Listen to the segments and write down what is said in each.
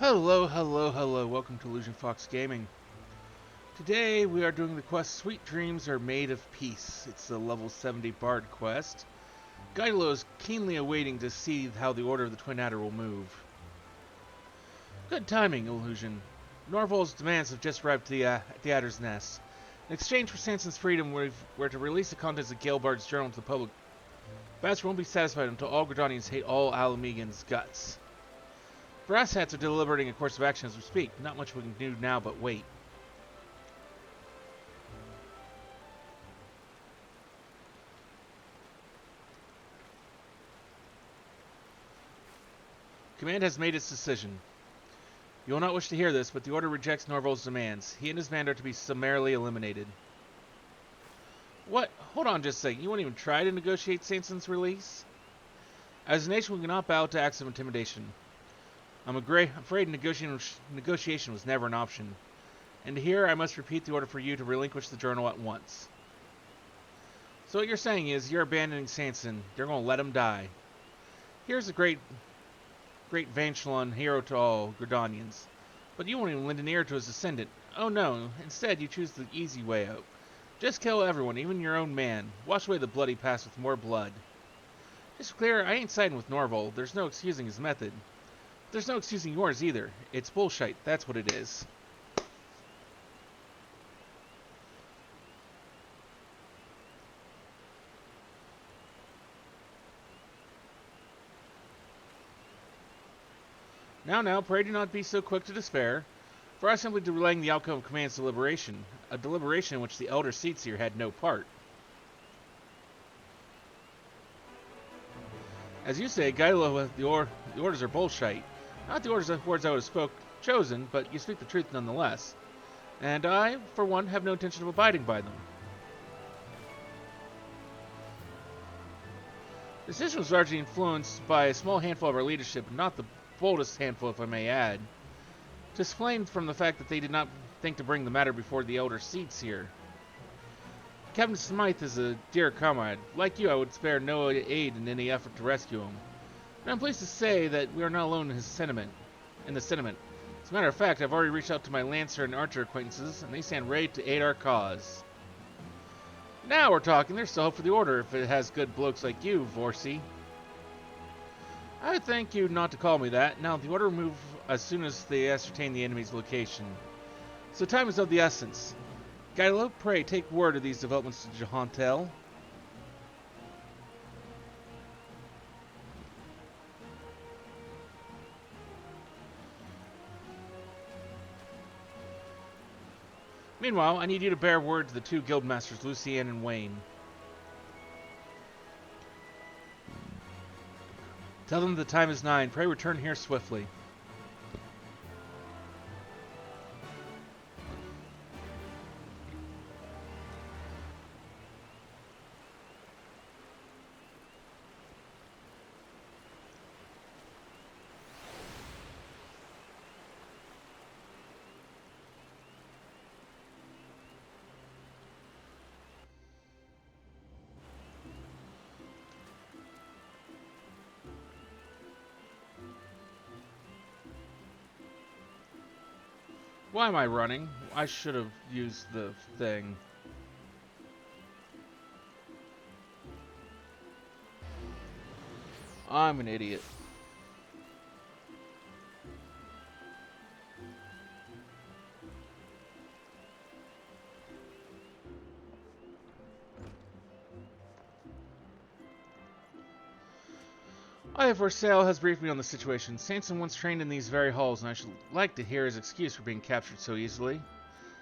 Hello, hello, hello. Welcome to Illusion Fox Gaming. Today we are doing the quest Sweet Dreams Are Made of Peace. It's the level 70 Bard quest. Gylo is keenly awaiting to see how the Order of the Twin Adder will move. Good timing, Illusion. Norval's demands have just arrived at the Adder's Nest. In exchange for Sanson's freedom, we're to release the contents of Galebard's journal to the public. Bastard won't be satisfied until all Gridanians hate all Alamegans' guts. Brass hats are deliberating a course of action as we speak. Not much we can do now but wait. Command has made its decision. You will not wish to hear this, but the Order rejects Norval's demands. He and his band are to be summarily eliminated. What? Hold on just a second. You won't even try to negotiate Sanson's release? As a nation, we cannot bow to acts of intimidation. I'm afraid negotiation was never an option. And here I must repeat the order for you to relinquish the journal at once. So what you're saying is you're abandoning Sanson. You're going to let him die. Here's a great Vanchelon, hero to all Gridanians. But you won't even lend an ear to his descendant. Oh no, instead you choose the easy way out. Just kill everyone, even your own man. Wash away the bloody past with more blood. Just to be clear, I ain't siding with Norval. There's no excusing his method. There's no excusing yours either. It's bullshit, that's what it is. Now, pray do not be so quick to despair, for I simply delaying the outcome of Command's deliberation, a deliberation in which the elder seats here had no part. As you say, Gylo, the orders are bullshit. Not the words I would have chosen, but you speak the truth nonetheless. And I, for one, have no intention of abiding by them. The decision was largely influenced by a small handful of our leadership, not the boldest handful, if I may add. To explain from the fact that they did not think to bring the matter before the elder seats here. Captain Smythe is a dear comrade. Like you, I would spare no aid in any effort to rescue him. And I'm pleased to say that we are not alone in his sentiment. As a matter of fact, I've already reached out to my Lancer and Archer acquaintances, and they stand ready to aid our cause. Now we're talking. There's still hope for the Order if it has good blokes like you, Vorsi. I would thank you not to call me that. Now, the Order will move as soon as they ascertain the enemy's location. So time is of the essence. Gylo, pray take word of these developments to Jahantel. Meanwhile, I need you to bear word to the two guildmasters, Lucienne and Wayne. Tell them the time is nigh, and pray return here swiftly. Why am I running? I should have used the thing. I'm an idiot. Aya Forsale has briefed me on the situation. Sanson once trained in these very halls, and I should like to hear his excuse for being captured so easily.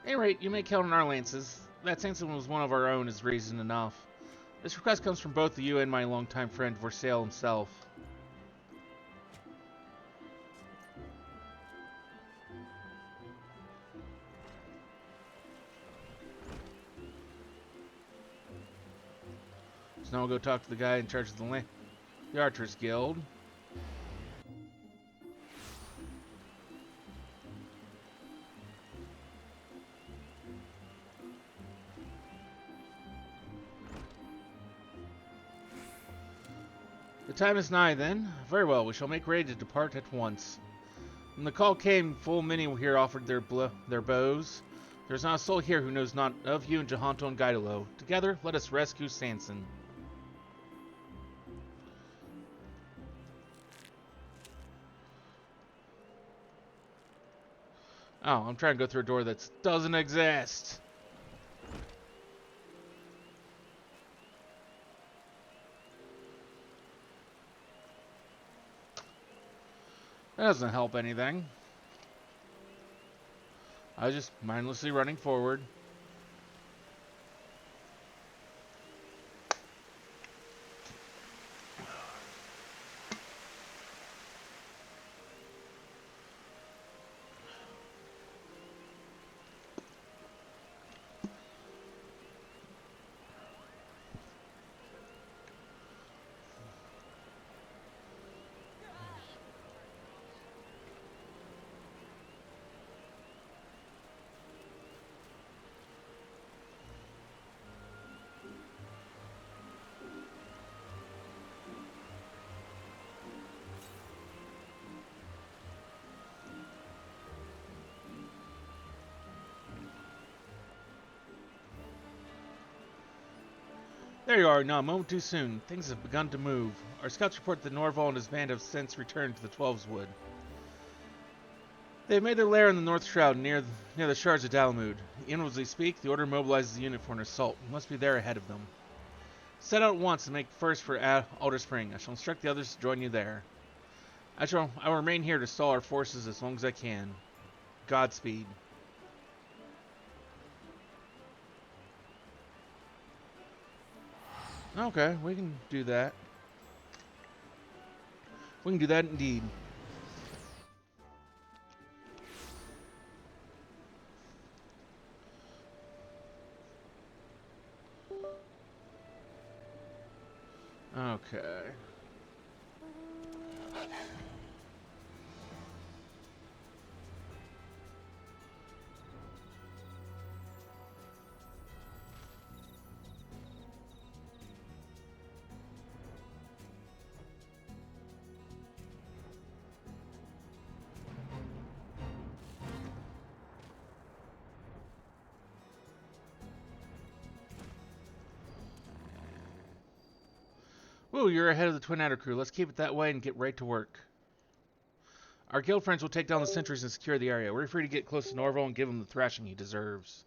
At any rate, you may count on our lances. That Sanson was one of our own is reason enough. This request comes from both you and my longtime friend Forsale himself. So now we'll go talk to the guy in charge of the Archers Guild. The time is nigh, then. Very well, we shall make ready to depart at once. When the call came, full many here offered their bows. There's not a soul here who knows not of you and Jahanto and Gaidolo. Together, let us rescue Sanson. Oh, I'm trying to go through a door that doesn't exist. That doesn't help anything. I was just mindlessly running forward. There you are, not a moment too soon. Things have begun to move. Our scouts report that Norval and his band have since returned to the Twelves Wood. They have made their lair in the North Shroud near the shards of Dalamud. Even as we speak, the Order mobilizes the unit for an assault. We must be there ahead of them. Set out at once and make first for Alder Spring. I shall instruct the others to join you there. I will remain here to stall our forces as long as I can. Godspeed. Okay, we can do that. We can do that indeed. Okay. Woo, you're ahead of the Twin Adder crew. Let's keep it that way and get right to work. Our guild friends will take down the sentries and secure the area. We're free to get close to Norval and give him the thrashing he deserves.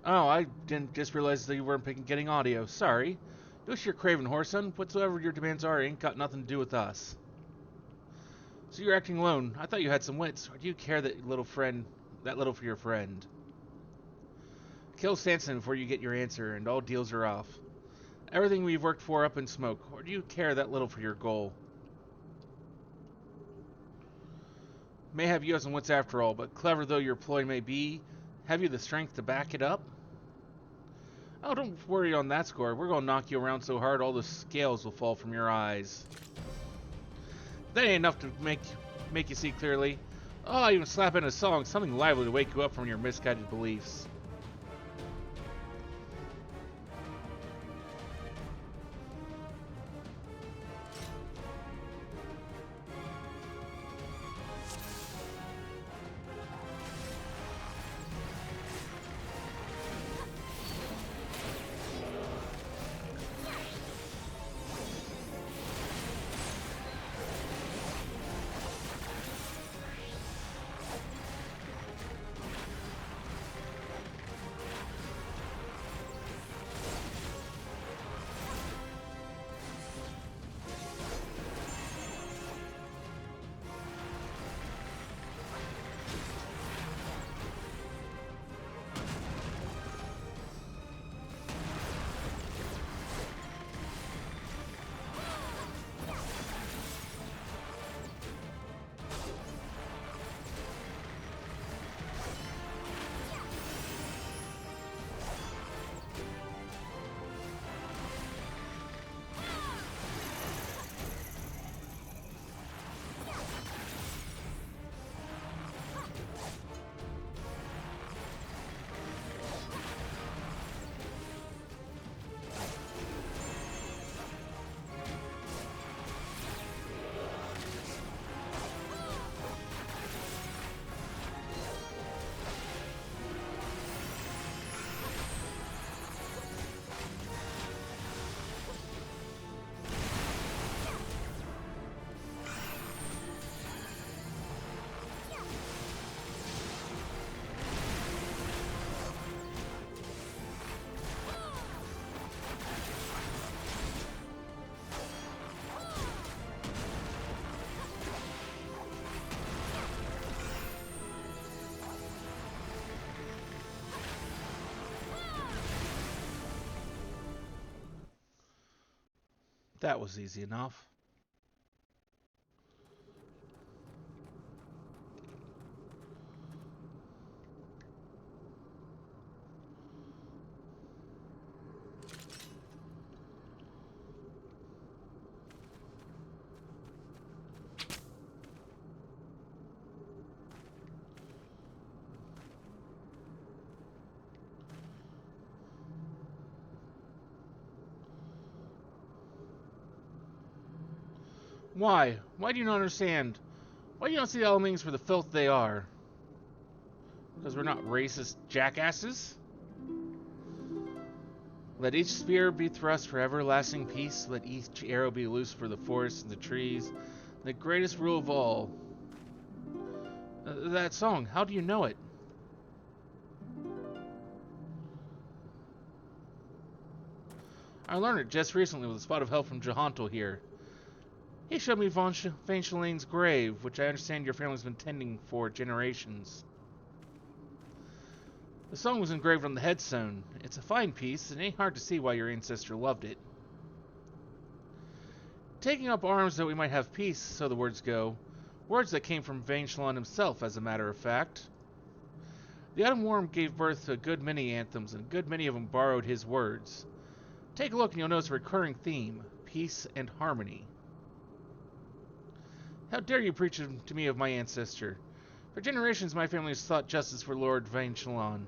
Oh, I didn't just realize that you weren't getting audio. Sorry. Wish your craven horse, son. Whatsoever your demands are, ain't got nothing to do with us. So you're acting alone. I thought you had some wits. Or do you care that little for your friend? Kill Sanson before you get your answer, and all deals are off. Everything we've worked for up in smoke. Or do you care that little for your goal? May have you as some wits after all, but clever though your ploy may be, have you the strength to back it up? Oh, don't worry on that score. We're going to knock you around so hard all the scales will fall from your eyes. That ain't enough to make you see clearly. Oh, I even slap in a song, something lively to wake you up from your misguided beliefs. That was easy enough. Why? Why do you not understand? Why do you not see the Alamings for the filth they are? Because we're not racist jackasses? Let each spear be thrust for everlasting peace. Let each arrow be loose for the forests and the trees. The greatest rule of all. That song, how do you know it? I learned it just recently with a spot of help from Jahantel here. He showed me Vane Shalane's grave, which I understand your family's been tending for generations. The song was engraved on the headstone. It's a fine piece, and it ain't hard to see why your ancestor loved it. Taking up arms that we might have peace, so the words go. Words that came from Vane Shalane himself, as a matter of fact. The Autumn Worm gave birth to a good many anthems, and a good many of them borrowed his words. Take a look and you'll notice a recurring theme, peace and harmony. How dare you preach to me of my ancestor? For generations my family has sought justice for Lord Vane Shalane.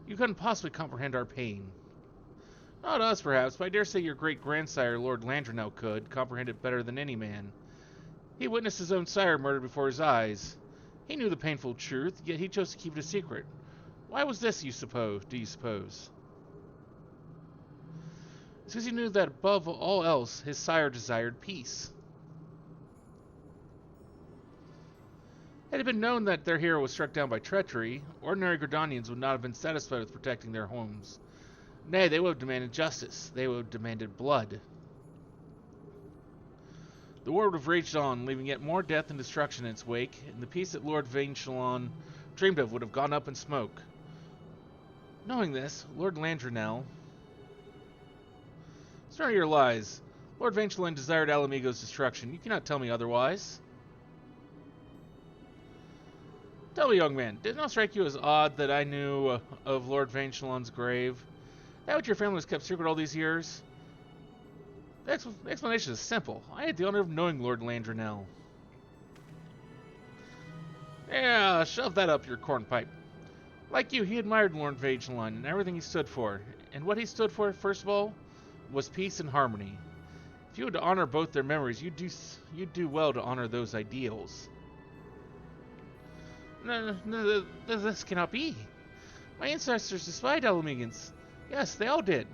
You couldn't possibly comprehend our pain. Not us, perhaps, but I dare say your great-grandsire, Lord Landronel, could comprehend it better than any man. He witnessed his own sire murdered before his eyes. He knew the painful truth, yet he chose to keep it a secret. Why was this, do you suppose? It's because he knew that above all else, his sire desired peace. Had it been known that their hero was struck down by treachery, ordinary Gridanians would not have been satisfied with protecting their homes. Nay, they would have demanded justice. They would have demanded blood. The war would have raged on, leaving yet more death and destruction in its wake, and the peace that Lord Vane Shalane dreamed of would have gone up in smoke. Knowing this, Lord Landronel... Start your lies. Lord Vane Shalane desired Ala Mhigo's destruction. You cannot tell me otherwise. Tell me, young man, did it not strike you as odd that I knew of Lord Vane Shalane's grave? That what your family has kept secret all these years? The explanation is simple. I had the honor of knowing Lord Landronel. Yeah, shove that up your cornpipe. Like you, he admired Lord Vane Shalane and everything he stood for. And what he stood for, first of all, was peace and harmony. If you were to honor both their memories, you'd do well to honor those ideals. No, this cannot be. My ancestors despised Alamegans. Yes, they all did.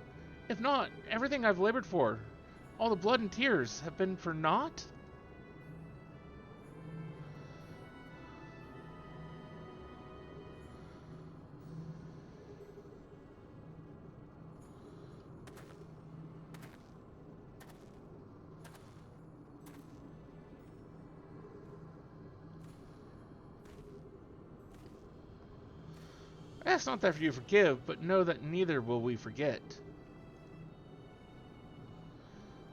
If not, everything I've labored for, all the blood and tears, have been for naught? I ask not that for you to forgive, but know that neither will we forget.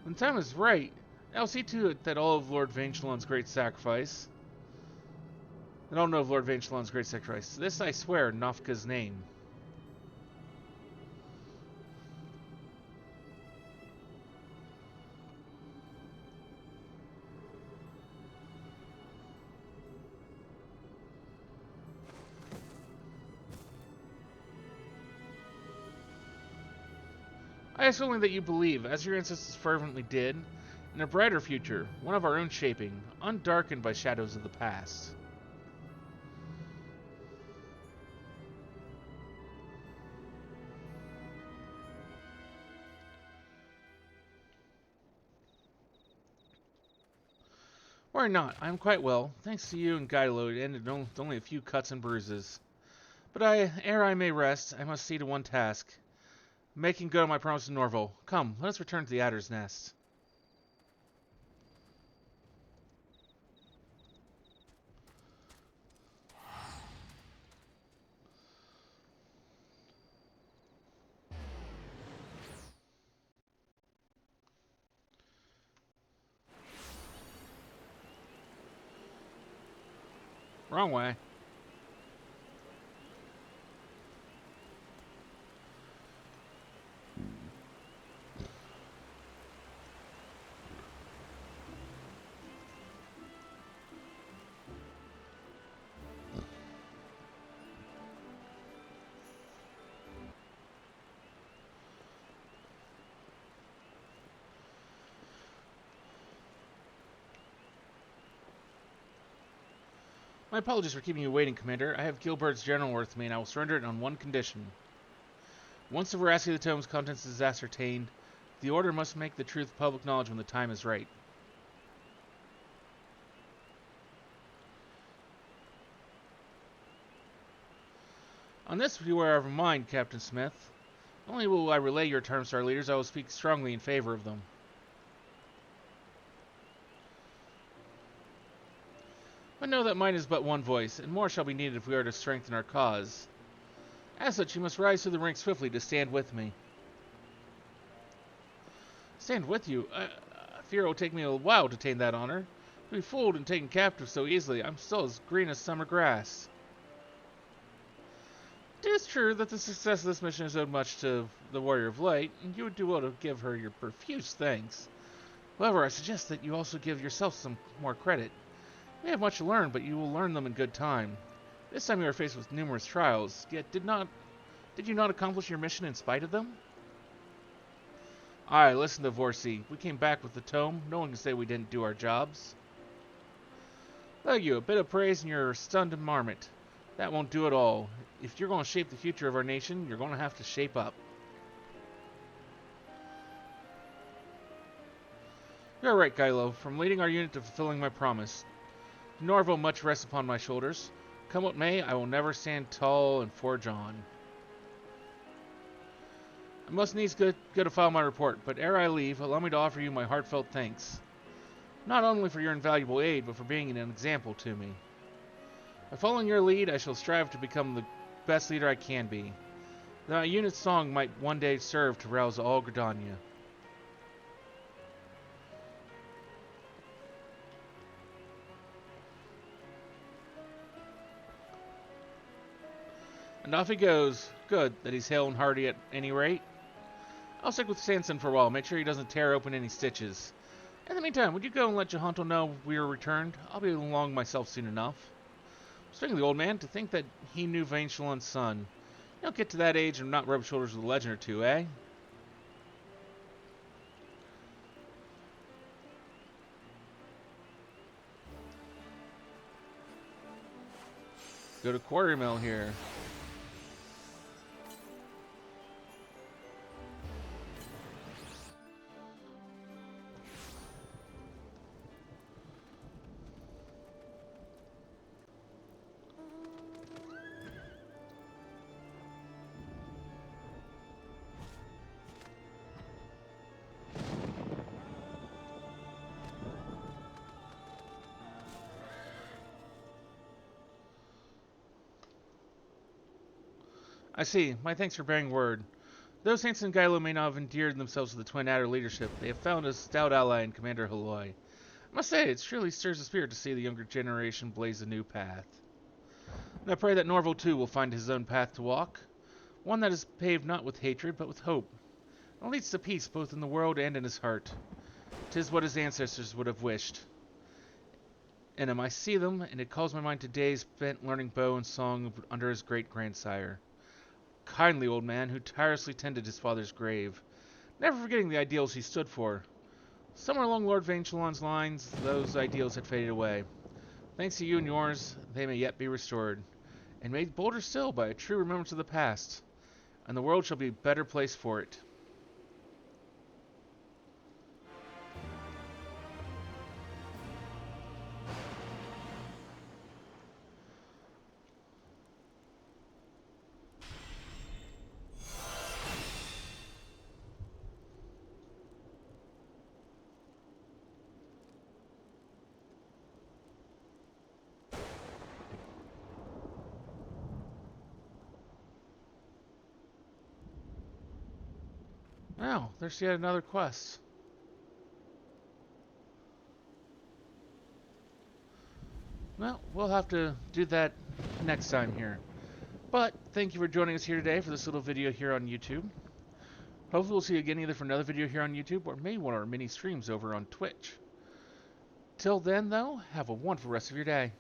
When the time is right, I'll see to it that all of Lord Vane Shalane's great sacrifice... that all know of Lord Vane Shalane's great sacrifice. This I swear in Nafka's name. I ask only that you believe, as your ancestors fervently did, in a brighter future, one of our own shaping, undarkened by shadows of the past. Or not, I am quite well, thanks to you and Gylo, it ended with only a few cuts and bruises. But ere I may rest, I must see to one task. Making good on my promise to Norval. Come, let us return to the Adder's Nest. Wrong way. My apologies for keeping you waiting, Commander. I have Gilbert's journal with me, and I will surrender it on one condition. Once the veracity of the tome's contents is ascertained, the Order must make the truth public knowledge when the time is right. On this, you are of mind, Captain Smith. Not only will I relay your terms to our leaders, I will speak strongly in favor of them. But know that mine is but one voice, and more shall be needed if we are to strengthen our cause. As such, you must rise through the ranks swiftly to stand with me. Stand with you? I fear it will take me a while to attain that honor. To be fooled and taken captive so easily, I'm still as green as summer grass. It is true that the success of this mission is owed much to the Warrior of Light, and you would do well to give her your profuse thanks. However, I suggest that you also give yourself some more credit. You may have much to learn, but you will learn them in good time. This time you are faced with numerous trials, yet did you not accomplish your mission in spite of them? Aye, listen to Vorsi. We came back with the tome. No one can say we didn't do our jobs. Thank you. A bit of praise and you're stunned and marmot. That won't do it all. If you're going to shape the future of our nation, you're going to have to shape up. You're right, Kylo. From leading our unit to fulfilling my promise. Norval much rests upon my shoulders. Come what may, I will never stand tall and forge on. I must needs go to file my report, but ere I leave, allow me to offer you my heartfelt thanks. Not only for your invaluable aid, but for being an example to me. By following your lead, I shall strive to become the best leader I can be. My unit's song might one day serve to rouse all Gridania. And off he goes. Good that he's hale and hearty at any rate. I'll stick with Sanson for a while, make sure he doesn't tear open any stitches. In the meantime, would you go and let Jahanto know we are returned? I'll be along myself soon enough. Speaking of the old man, to think that he knew Vayne Shalon's son. You don't get to that age and not rub shoulders with a legend or two, eh? Go to Quarry Mill here. I see. My thanks for bearing word. Though Sanson and Gylo may not have endeared themselves to the Twin Adder leadership, they have found a stout ally in Commander Haloi. I must say, it surely stirs the spirit to see the younger generation blaze a new path. And I pray that Norval too will find his own path to walk, one that is paved not with hatred, but with hope, and leads to peace both in the world and in his heart. 'Tis what his ancestors would have wished. And I see them, and it calls my mind to days spent learning bow and song under his great-grandsire. Kindly old man who tirelessly tended his father's grave, never forgetting the ideals he stood for. Somewhere along Lord Vayne Shalon's lines, those ideals had faded away. Thanks to you and yours, they may yet be restored, and made bolder still by a true remembrance of the past, and the world shall be a better place for it. Now, there's yet another quest. Well, we'll have to do that next time here. But thank you for joining us here today for this little video here on YouTube. Hopefully we'll see you again either for another video here on YouTube or maybe one of our mini streams over on Twitch. Till then, though, have a wonderful rest of your day.